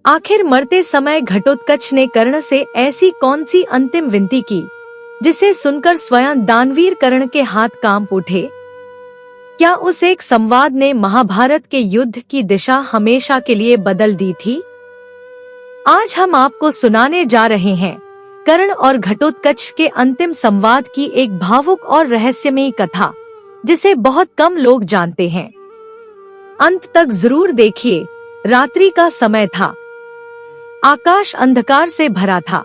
आखिर मरते समय घटोत्कच ने कर्ण से ऐसी कौन सी अंतिम विनती की जिसे सुनकर स्वयं दानवीर कर्ण के हाथ कांप उठे? क्या उस एक संवाद ने महाभारत के युद्ध की दिशा हमेशा के लिए बदल दी थी? आज हम आपको सुनाने जा रहे हैं कर्ण और घटोत्कच के अंतिम संवाद की एक भावुक और रहस्यमयी कथा, जिसे बहुत कम लोग जानते हैं। अंत तक जरूर देखिए। रात्रि का समय था। आकाश अंधकार से भरा था।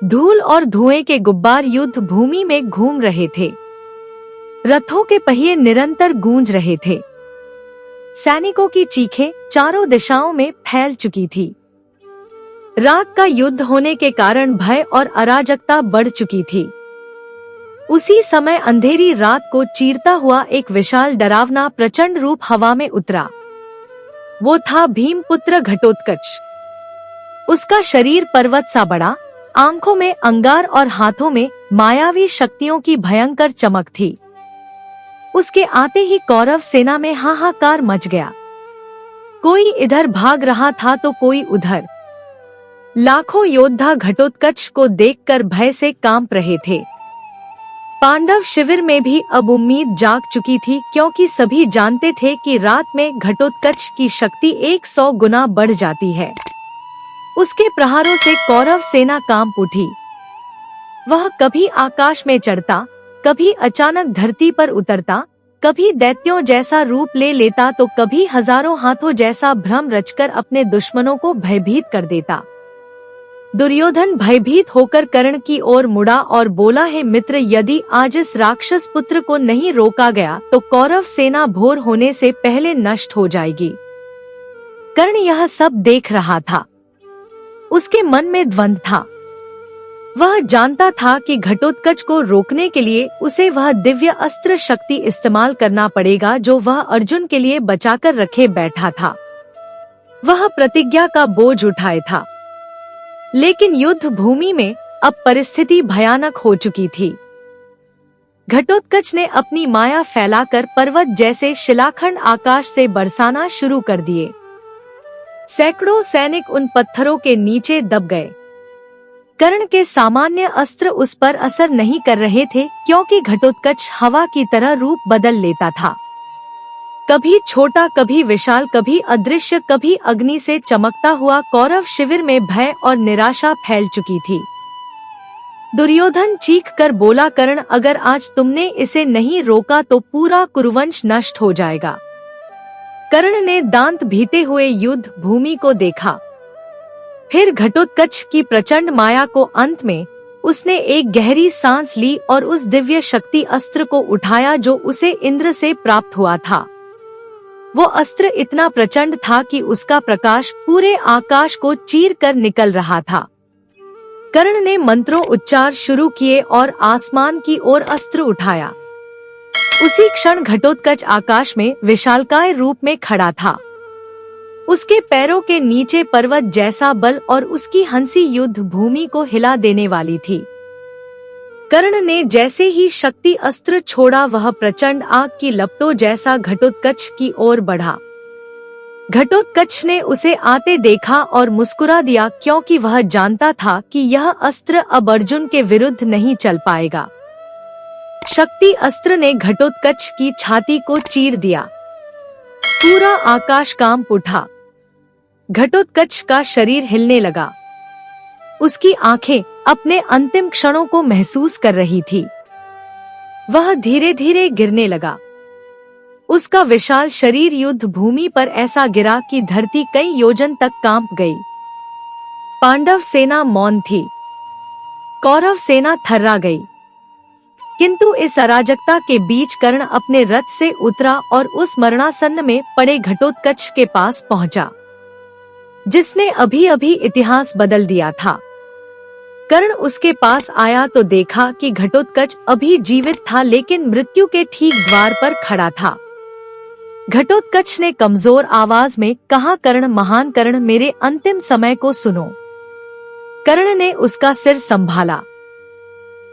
धूल और धुएं के गुब्बार युद्ध भूमि में घूम रहे थे। रथों के पहिए निरंतर गूंज रहे थे। सैनिकों की चीखें चारों दिशाओं में फैल चुकी थी। रात का युद्ध होने के कारण भय और अराजकता बढ़ चुकी थी। उसी समय अंधेरी रात को चीरता हुआ एक विशाल डरावना प्रचंड रूप हवा में उतरा। वो था भीमपुत्र घटोत्कच। उसका शरीर पर्वत सा बड़ा, आंखों में अंगार और हाथों में मायावी शक्तियों की भयंकर चमक थी। उसके आते ही कौरव सेना में हाहाकार मच गया। कोई इधर भाग रहा था तो कोई उधर। लाखों योद्धा घटोत्कच को देखकर भय से कांप रहे थे। पांडव शिविर में भी अब उम्मीद जाग चुकी थी, क्योंकि सभी जानते थे कि रात में घटोत्कच की शक्ति 100 गुना बढ़ जाती है। उसके प्रहारों से कौरव सेना कांप उठी। वह कभी आकाश में चढ़ता, कभी अचानक धरती पर उतरता, कभी दैत्यों जैसा रूप ले लेता तो कभी हजारों हाथों जैसा भ्रम रचकर अपने दुश्मनों को भयभीत कर देता। दुर्योधन भयभीत होकर कर्ण की ओर मुड़ा और बोला, हे मित्र, यदि आज इस राक्षस पुत्र को नहीं रोका गया तो कौरव सेना भोर होने से पहले नष्ट हो जाएगी। कर्ण यह सब देख रहा था। उसके मन में द्वंद्व था। वह जानता था कि घटोत्कच को रोकने के लिए उसे वह दिव्य अस्त्र शक्ति इस्तेमाल करना पड़ेगा जो वह अर्जुन के लिए बचाकर रखे बैठा था। वह प्रतिज्ञा का बोझ उठाए था। लेकिन युद्ध भूमि में अब परिस्थिति भयानक हो चुकी थी। घटोत्कच ने अपनी माया फैलाकर पर्वत जैसे शिलाखंड आकाश से बरसाना शुरू कर दिए। सैकड़ों सैनिक उन पत्थरों के नीचे दब गए। कर्ण के सामान्य अस्त्र उस पर असर नहीं कर रहे थे, क्योंकि घटोत्कच हवा की तरह रूप बदल लेता था। कभी छोटा, कभी विशाल, कभी अदृश्य, कभी अग्नि से चमकता हुआ। कौरव शिविर में भय और निराशा फैल चुकी थी। दुर्योधन चीख कर बोला, कर्ण, अगर आज तुमने इसे नहीं रोका तो पूरा कुरुवंश नष्ट हो जाएगा। कर्ण ने दांत भीते हुए युद्ध भूमि को देखा। फिर घटोत्कच की प्रचंड माया को अंत में उसने एक गहरी सांस ली और उस दिव्य शक्ति अस्त्र को उठाया जो उसे इंद्र से प्राप्त हुआ था। वो अस्त्र इतना प्रचंड था कि उसका प्रकाश पूरे आकाश को चीर कर निकल रहा था। कर्ण ने मंत्रों उच्चार शुरू किए और आसमान की ओर अस्त्र उठाया। उसी क्षण घटोत्कच आकाश में विशालकाय रूप में खड़ा था। उसके पैरों के नीचे पर्वत जैसा बल और उसकी हंसी युद्ध भूमि को हिला देने वाली थी। कर्ण ने जैसे ही शक्ति अस्त्र छोड़ा, वह प्रचंड आग की लपटों जैसा घटोत्कच की ओर बढ़ा। घटोत्कच ने उसे आते देखा और मुस्कुरा दिया, क्योंकि वह जानता था कि यह अस्त्र अब अर्जुन के विरुद्ध नहीं चल पाएगा। शक्ति अस्त्र ने घटोत्कच की छाती को चीर दिया। पूरा आकाश कांप उठा। घटोत्कच का शरीर हिलने लगा। उसकी आंखें अपने अंतिम क्षणों को महसूस कर रही थी। वह धीरे धीरे गिरने लगा। उसका विशाल शरीर युद्ध भूमि पर ऐसा गिरा कि धरती कई योजन तक कांप गई। पांडव सेना मौन थी। कौरव सेना थर्रा गई। किंतु इस अराजकता के बीच कर्ण अपने रथ से उतरा और उस मरणासन्न में पड़े घटोत्कच के पास पहुंचा, जिसने अभी अभी इतिहास बदल दिया था। कर्ण उसके पास आया तो देखा कि घटोत्कच अभी जीवित था, लेकिन मृत्यु के ठीक द्वार पर खड़ा था। घटोत्कच ने कमजोर आवाज में कहा, कर्ण, महान कर्ण, मेरे अंतिम समय को सुनो। कर्ण ने उसका सिर संभाला।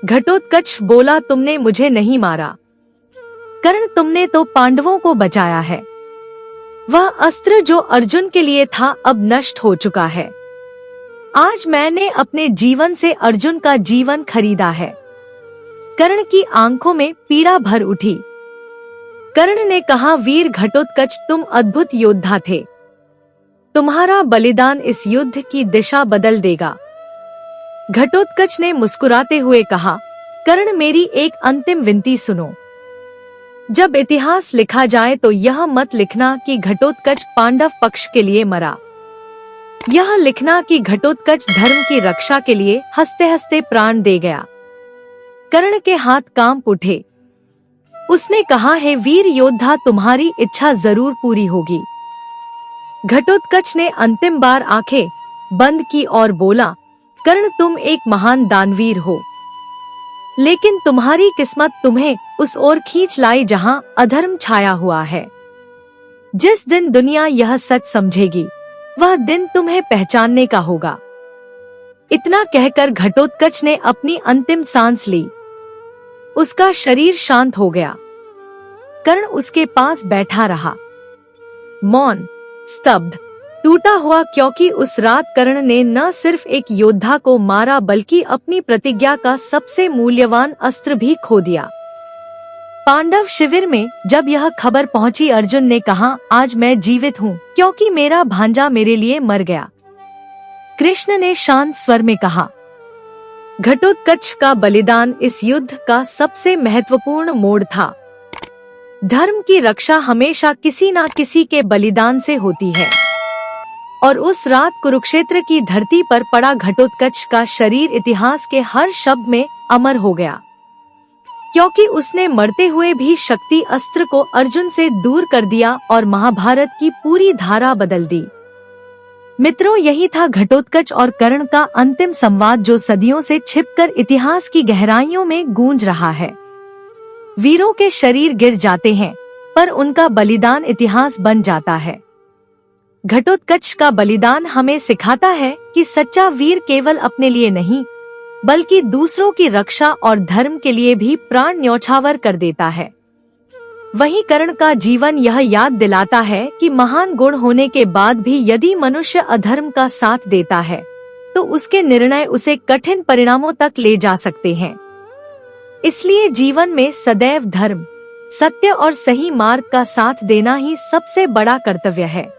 घटोत्कच बोला, तुमने मुझे नहीं मारा कर्ण, तुमने तो पांडवों को बचाया है। वह अस्त्र जो अर्जुन के लिए था अब नष्ट हो चुका है। आज मैंने अपने जीवन से अर्जुन का जीवन खरीदा है। कर्ण की आंखों में पीड़ा भर उठी। कर्ण ने कहा, वीर घटोत्कच, तुम अद्भुत योद्धा थे। तुम्हारा बलिदान इस युद्ध की दिशा बदल देगा। घटोत्कच ने मुस्कुराते हुए कहा, कर्ण, मेरी एक अंतिम विनती सुनो। जब इतिहास लिखा जाए तो यह मत लिखना कि घटोत्कच पांडव पक्ष के लिए मरा। यह लिखना कि घटोत्कच धर्म की रक्षा के लिए हंसते हंसते प्राण दे गया। कर्ण के हाथ कांप उठे। उसने कहा, हे वीर योद्धा, तुम्हारी इच्छा जरूर पूरी होगी। घटोत्कच ने अंतिम बार आंखें बंद की और बोला, कर्ण, तुम एक महान दानवीर हो, लेकिन तुम्हारी किस्मत तुम्हें उस ओर खींच लाई जहां अधर्म छाया हुआ है। जिस दिन दुनिया यह सच समझेगी, वह दिन तुम्हें पहचानने का होगा। इतना कहकर घटोत्कच ने अपनी अंतिम सांस ली। उसका शरीर शांत हो गया। कर्ण उसके पास बैठा रहा, मौन, स्तब्ध, टूटा हुआ, क्योंकि उस रात कर्ण ने न सिर्फ एक योद्धा को मारा बल्कि अपनी प्रतिज्ञा का सबसे मूल्यवान अस्त्र भी खो दिया। पांडव शिविर में जब यह खबर पहुंची, अर्जुन ने कहा, आज मैं जीवित हूँ क्योंकि मेरा भांजा मेरे लिए मर गया। कृष्ण ने शांत स्वर में कहा, घटोत्कच का बलिदान इस युद्ध का सबसे महत्वपूर्ण मोड़ था। धर्म की रक्षा हमेशा किसी न किसी के बलिदान से होती है। और उस रात कुरुक्षेत्र की धरती पर पड़ा घटोत्कच का शरीर इतिहास के हर शब्द में अमर हो गया, क्योंकि उसने मरते हुए भी शक्ति अस्त्र को अर्जुन से दूर कर दिया और महाभारत की पूरी धारा बदल दी। मित्रों, यही था घटोत्कच और कर्ण का अंतिम संवाद, जो सदियों से छिपकर इतिहास की गहराइयों में गूंज रहा है। वीरों के शरीर गिर जाते हैं, पर उनका बलिदान इतिहास बन जाता है। घटोत्कच का बलिदान हमें सिखाता है कि सच्चा वीर केवल अपने लिए नहीं, बल्कि दूसरों की रक्षा और धर्म के लिए भी प्राण न्यौछावर कर देता है। वहीं कर्ण का जीवन यह याद दिलाता है कि महान गुण होने के बाद भी यदि मनुष्य अधर्म का साथ देता है, तो उसके निर्णय उसे कठिन परिणामों तक ले जा सकते हैं। इसलिए जीवन में सदैव धर्म, सत्य और सही मार्ग का साथ देना ही सबसे बड़ा कर्तव्य है।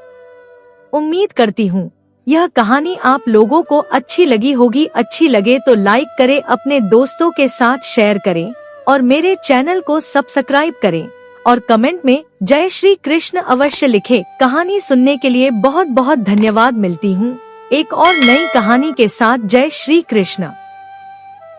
उम्मीद करती हूँ यह कहानी आप लोगों को अच्छी लगी होगी। अच्छी लगे तो लाइक करें, अपने दोस्तों के साथ शेयर करें और मेरे चैनल को सब्सक्राइब करें और कमेंट में जय श्री कृष्ण अवश्य लिखें। कहानी सुनने के लिए बहुत बहुत धन्यवाद। मिलती हूँ एक और नई कहानी के साथ। जय श्री कृष्ण।